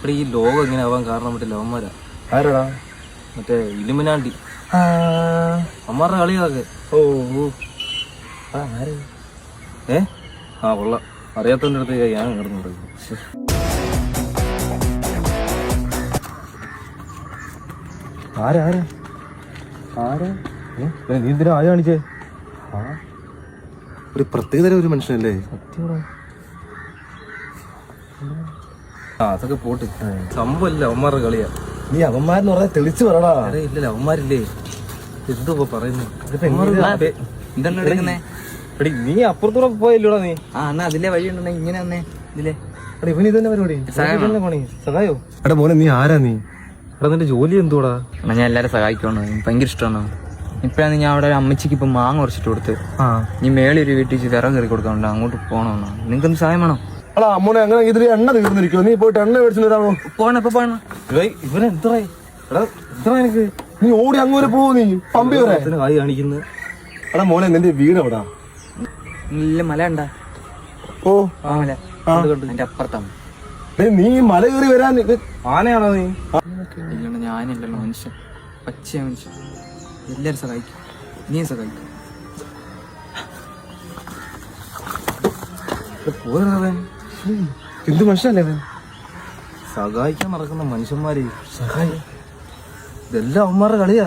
ഇവിടെ ഈ ലോകം എങ്ങനെ ആവാൻ കാരണം മറ്റേ ലവന്മാരാ. ആരാടാ? മറ്റേ ഇലുമിനാണ്ടി അമ്മാരുടെ കളിയാക്കെ. ഓ കൊള്ളാം. അറിയാത്തവൻ്റെ അടുത്ത് ഞാൻ കിടന്നുണ്ട്. ആരാ നീ എന്തിനാ ആര് കാണിച്ചേ? ഒരു പ്രത്യേകതരം ഒരു മനുഷ്യനല്ലേ? അതൊക്കെ പോട്ട് സംഭവല്ല അവന്മാരുടെ കളിയാ. നീ അവന്മാരെന്ന് പറഞ്ഞാൽ തെളിച്ചു പറടാ. ഇല്ലല്ലോ അവന്മാരില്ലേ. എന്തോ പറയുന്നു. നീ അപ്പുറത്തൂടെ പോയല്ലോടാ നീ. എന്നാ അതിലെ വഴി ഉണ്ടെന്നെ ഇങ്ങനെ തന്നെ ഇതിലെ. ഇവന് ഇതന്നെ പരിപാടി സഹായോ? എടാ മോനെ നീ ആരാ? നീ എടാ നിന്റെ ജോലി എന്തോടാ? ഞാൻ എല്ലാരും സഹായിക്കണം, ഭയങ്കര ഇഷ്ടമാണ്. ഇപ്പഴാണ് ഞാൻ അവിടെ അമ്മച്ചിക്ക് ഇപ്പൊ മാങ്ങ കുറച്ചിട്ട് കൊടുത്ത് നീ മേളിൽ ഒരു വീട്ടിൽ വിറക് കയറി കൊടുക്കാനുണ്ട്, അങ്ങോട്ട് പോകണമെന്നോ. നിങ്ങൾക്ക് എന്ത് സഹായം വേണോ? എടാ അമ്മോനെ അങ്ങനെ ഇതിൽ എണ്ണ തീർന്നിരിക്കോ? നീ പോയിട്ട് എണ്ണ മേടിച്ചിട്ടാണോ പോണ? ഇപ്പൊ പോണ ഇവനെന്താ എനിക്ക്? നീ ഓടി അങ്ങോട്ട് പോവോ? നീ പമ്പി വരെ കായ് കാണിക്കുന്നത്. എടാ മോനെ നിന്റെ വീട് എവിടാ? നല്ല മല ഉണ്ടാ? ഓ ആ മല എന്റെ അപ്പുറത്താണ്. നീ മല കയറി വരാൻ ആനയാണോ നീ? ഇല്ലണ്ട ഞാനല്ലല്ലോ മനുഷ്യൻ, പച്ച മനുഷ്യൻ. എല്ലാരും സഹായിക്കും, നീ സഹായിക്കും. എന്ത് മനുഷ്യല്ലേ അവൻ? സഹായിക്കാൻ നടക്കുന്ന മനുഷ്യന്മാര് ഇതെല്ലാം അവന്മാരുടെ കളിയാ.